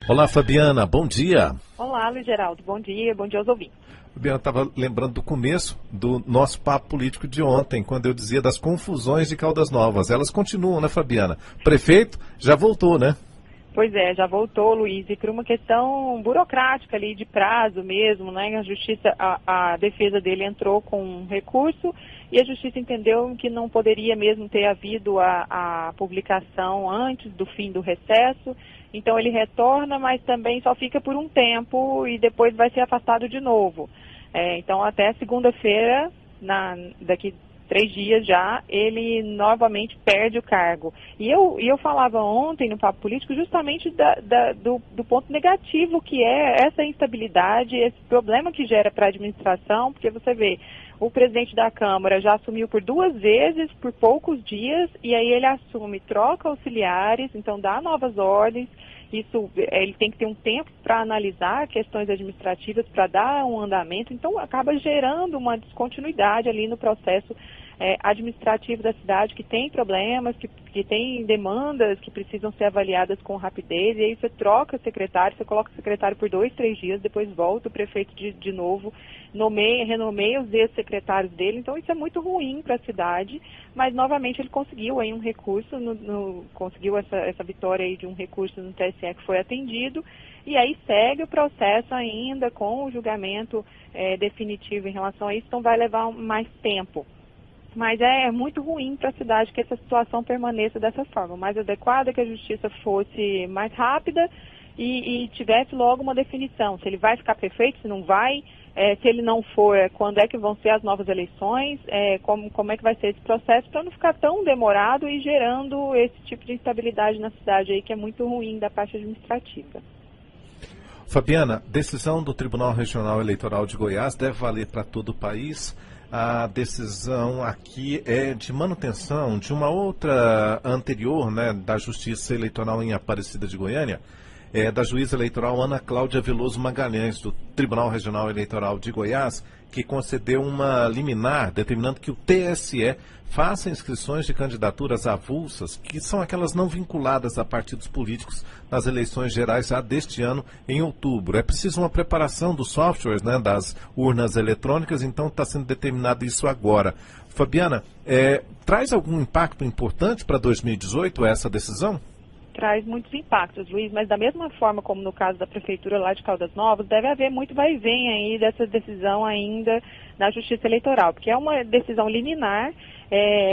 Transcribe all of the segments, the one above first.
Olá, Fabiana, bom dia. Olá, Luiz Geraldo, bom dia aos ouvintes. Fabiana, estava lembrando do começo do nosso papo político de ontem, quando eu dizia das confusões de Caldas Novas. Elas continuam, né, Fabiana? Prefeito já voltou, né? Pois é, já voltou, Luiz, e por uma questão burocrática ali, de prazo mesmo, né? A justiça, a defesa dele entrou com um recurso e a justiça entendeu que não poderia mesmo ter havido a publicação antes do fim do recesso. Então ele retorna, mas também só fica por um tempo e depois vai ser afastado de novo. Então até segunda-feira, daqui 3 dias já, ele novamente perde o cargo. E eu falava ontem no Papo Político justamente do ponto negativo que é essa instabilidade, esse problema que gera para a administração, porque você vê, o presidente da Câmara já assumiu por 2 vezes, por poucos dias, e aí ele assume, troca auxiliares, então dá novas ordens. Isso, ele tem que ter um tempo para analisar questões administrativas, para dar um andamento, então acaba gerando uma descontinuidade ali no processo administrativo da cidade, que tem problemas, que tem demandas que precisam ser avaliadas com rapidez, e aí você troca secretário, você coloca o secretário por 2, 3 dias, depois volta o prefeito de novo, renomeia os ex-secretários dele, então isso é muito ruim para a cidade, mas novamente ele conseguiu aí um recurso, conseguiu essa vitória aí de um recurso no TSE que foi atendido, e aí segue o processo ainda com o julgamento definitivo em relação a isso, então vai levar mais tempo. Mas é muito ruim para a cidade que essa situação permaneça dessa forma. O mais adequado é que a justiça fosse mais rápida e tivesse logo uma definição. Se ele vai ficar prefeito, se não vai, se ele não for, quando é que vão ser as novas eleições, como é que vai ser esse processo, para não ficar tão demorado e gerando esse tipo de instabilidade na cidade aí, que é muito ruim da parte administrativa. Fabiana, decisão do Tribunal Regional Eleitoral de Goiás deve valer para todo o país. A decisão aqui é de manutenção de uma outra anterior, né, da Justiça Eleitoral em Aparecida de Goiânia, da juíza eleitoral Ana Cláudia Veloso Magalhães, do Tribunal Regional Eleitoral de Goiás, que concedeu uma liminar determinando que o TSE faça inscrições de candidaturas avulsas, que são aquelas não vinculadas a partidos políticos, nas eleições gerais já deste ano, em outubro. É preciso uma preparação dos softwares, né, das urnas eletrônicas, então está sendo determinado isso agora. Fabiana, traz algum impacto importante para 2018 essa decisão? Traz muitos impactos, Luiz, mas da mesma forma como no caso da Prefeitura lá de Caldas Novas, deve haver muito vai e vem aí dessa decisão ainda na Justiça Eleitoral, porque é uma decisão liminar,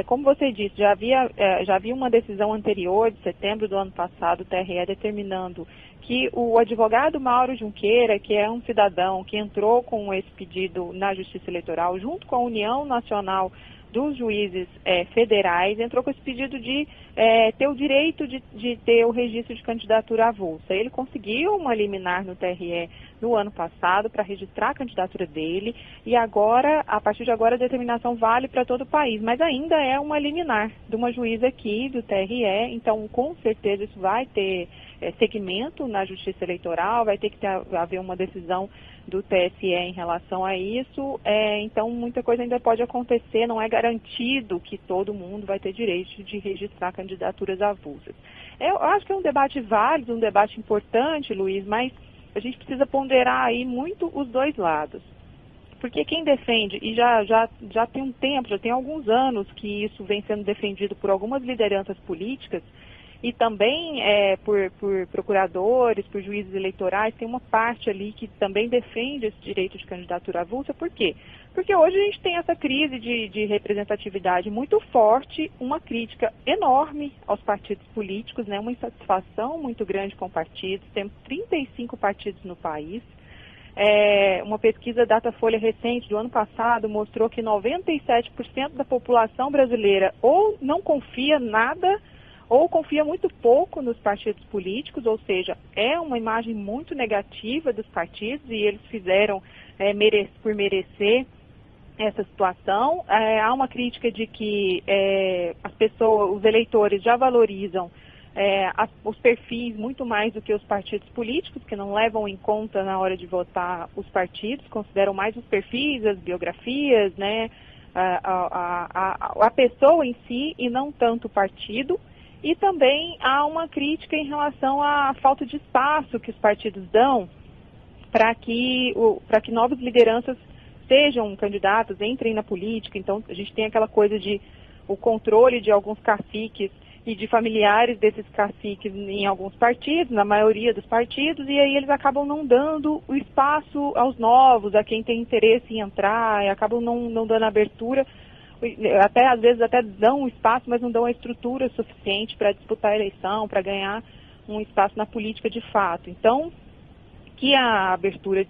como você disse, já havia uma decisão anterior, de setembro do ano passado, o TRE determinando que o advogado Mauro Junqueira, que é um cidadão que entrou com esse pedido na Justiça Eleitoral, junto com a União Nacional dos Juízes Federais, entrou com esse pedido de ter o direito de ter o registro de candidatura avulsa. Ele conseguiu uma liminar no TRE no ano passado para registrar a candidatura dele e agora, a partir de agora, a determinação vale para todo o país, mas ainda é uma liminar de uma juíza aqui do TRE, então com certeza isso vai ter segmento na Justiça Eleitoral, vai ter que haver uma decisão do TSE em relação a isso, então muita coisa ainda pode acontecer, não é garantido que todo mundo vai ter direito de registrar candidaturas avulsas. Eu acho que é um debate válido, um debate importante, Luiz, mas a gente precisa ponderar aí muito os dois lados. Porque quem defende, e já tem um tempo, já tem alguns anos que isso vem sendo defendido por algumas lideranças políticas, e também por procuradores, por juízes eleitorais, tem uma parte ali que também defende esse direito de candidatura avulsa. Por quê? Porque hoje a gente tem essa crise de representatividade muito forte, uma crítica enorme aos partidos políticos, né, uma insatisfação muito grande com partidos, temos 35 partidos no país. Uma pesquisa Datafolha recente do ano passado mostrou que 97% da população brasileira ou não confia nada ou confia muito pouco nos partidos políticos, ou seja, é uma imagem muito negativa dos partidos e eles fizeram por merecer essa situação. Há uma crítica de que os eleitores já valorizam os perfis muito mais do que os partidos políticos, que não levam em conta na hora de votar os partidos, consideram mais os perfis, as biografias, né, a pessoa em si e não tanto o partido. E também há uma crítica em relação à falta de espaço que os partidos dão para que novas lideranças sejam candidatos, entrem na política. Então, a gente tem aquela coisa de o controle de alguns caciques e de familiares desses caciques em alguns partidos, na maioria dos partidos, e aí eles acabam não dando o espaço aos novos, a quem tem interesse em entrar, e acabam não dando abertura, até às vezes até dão o espaço, mas não dão a estrutura suficiente para disputar a eleição, para ganhar um espaço na política de fato. Então, que a abertura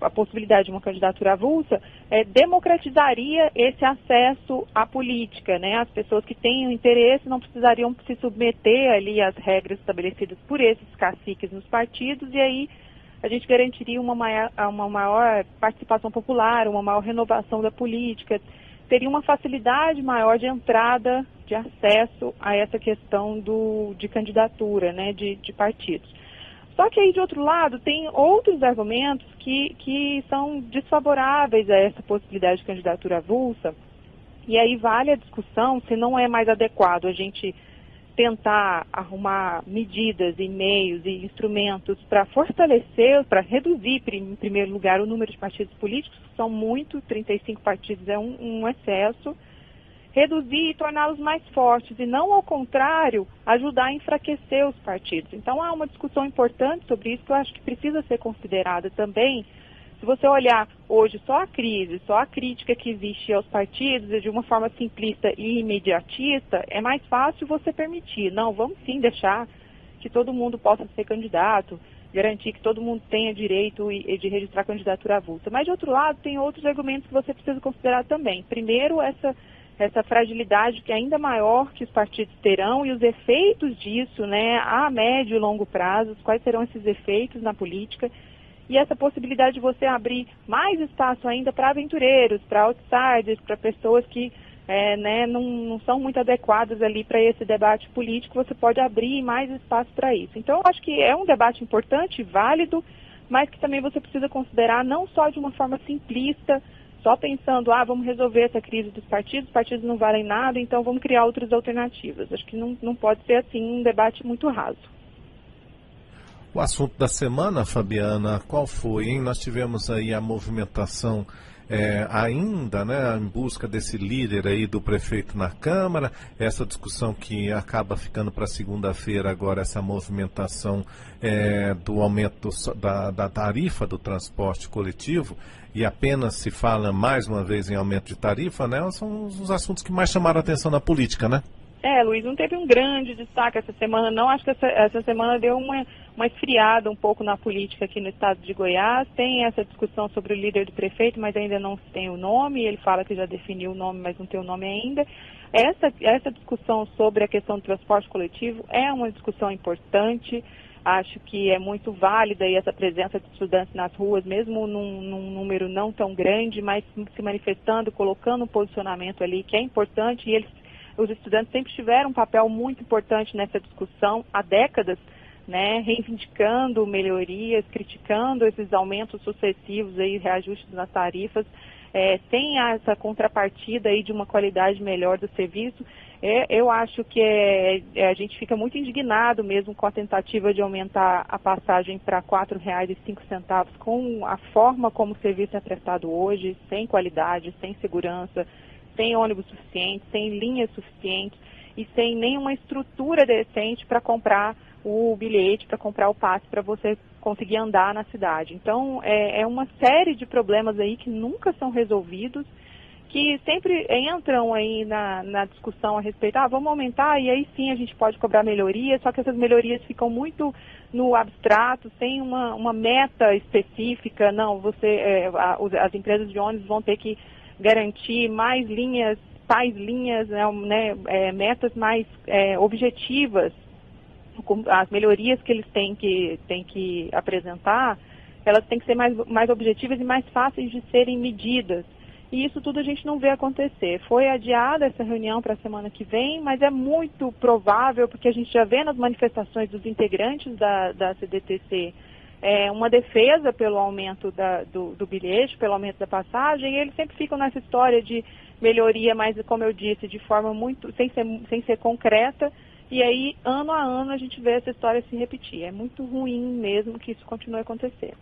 a possibilidade de uma candidatura avulsa democratizaria esse acesso à política, né? As pessoas que tenham interesse não precisariam se submeter ali às regras estabelecidas por esses caciques nos partidos, e aí a gente garantiria uma maior participação popular, uma maior renovação da política, teria uma facilidade maior de entrada, de acesso a essa questão de candidatura, né, de partidos. Só que aí, de outro lado, tem outros argumentos que são desfavoráveis a essa possibilidade de candidatura avulsa, e aí vale a discussão se não é mais adequado a gente tentar arrumar medidas e meios e instrumentos para fortalecer, para reduzir, em primeiro lugar, o número de partidos políticos, que são muito, 35 partidos é um excesso, reduzir e torná-los mais fortes, e não, ao contrário, ajudar a enfraquecer os partidos. Então, há uma discussão importante sobre isso que eu acho que precisa ser considerada também. Se você olhar hoje só a crise, só a crítica que existe aos partidos, de uma forma simplista e imediatista, é mais fácil você permitir. Não, vamos sim deixar que todo mundo possa ser candidato, garantir que todo mundo tenha direito de registrar candidatura avulsa. Mas, de outro lado, tem outros argumentos que você precisa considerar também. Primeiro, essa fragilidade que é ainda maior que os partidos terão e os efeitos disso, né, a médio e longo prazo, quais serão esses efeitos na política, e essa possibilidade de você abrir mais espaço ainda para aventureiros, para outsiders, para pessoas que não são muito adequadas ali para esse debate político, você pode abrir mais espaço para isso. Então, eu acho que é um debate importante, válido, mas que também você precisa considerar não só de uma forma simplista, só pensando, vamos resolver essa crise dos partidos, os partidos não valem nada, então vamos criar outras alternativas. Acho que não pode ser assim um debate muito raso. O assunto da semana, Fabiana, qual foi, hein? Nós tivemos aí a movimentação ainda, né, em busca desse líder aí do prefeito na Câmara, essa discussão que acaba ficando para segunda-feira agora, essa movimentação do aumento da tarifa do transporte coletivo, e apenas se fala mais uma vez em aumento de tarifa, né, são os assuntos que mais chamaram a atenção na política, né? Luiz, não teve um grande destaque essa semana, não. Acho que essa semana deu uma esfriada um pouco na política aqui no estado de Goiás. Tem essa discussão sobre o líder do prefeito, mas ainda não se tem o nome. Ele fala que já definiu o nome, mas não tem o nome ainda. Essa discussão sobre a questão do transporte coletivo é uma discussão importante. Acho que é muito válida aí essa presença de estudantes nas ruas, mesmo num número não tão grande, mas se manifestando, colocando um posicionamento ali que é importante, e os estudantes sempre tiveram um papel muito importante nessa discussão há décadas, né, reivindicando melhorias, criticando esses aumentos sucessivos, aí, reajustes nas tarifas, sem essa contrapartida aí de uma qualidade melhor do serviço. Eu acho que a gente fica muito indignado mesmo com a tentativa de aumentar a passagem para R$ 4,05, com a forma como o serviço é prestado hoje, sem qualidade, sem segurança, sem ônibus suficiente, sem linhas suficientes e sem nenhuma estrutura decente para comprar o bilhete, para comprar o passe, para você conseguir andar na cidade. Então, é uma série de problemas aí que nunca são resolvidos, que sempre entram aí na discussão a respeito, vamos aumentar e aí sim a gente pode cobrar melhorias, só que essas melhorias ficam muito no abstrato, sem uma meta específica. Não, as empresas de ônibus vão ter que garantir mais linhas, tais linhas, metas mais objetivas. As melhorias que eles têm que apresentar, elas têm que ser mais objetivas e mais fáceis de serem medidas. E isso tudo a gente não vê acontecer. Foi adiada essa reunião para a semana que vem, mas é muito provável, porque a gente já vê nas manifestações dos integrantes da CDTC uma defesa pelo aumento do bilhete, pelo aumento da passagem, e eles sempre ficam nessa história de melhoria, mas como eu disse, de forma muito, sem ser concreta, e aí ano a ano a gente vê essa história se repetir. É muito ruim mesmo que isso continue a acontecer.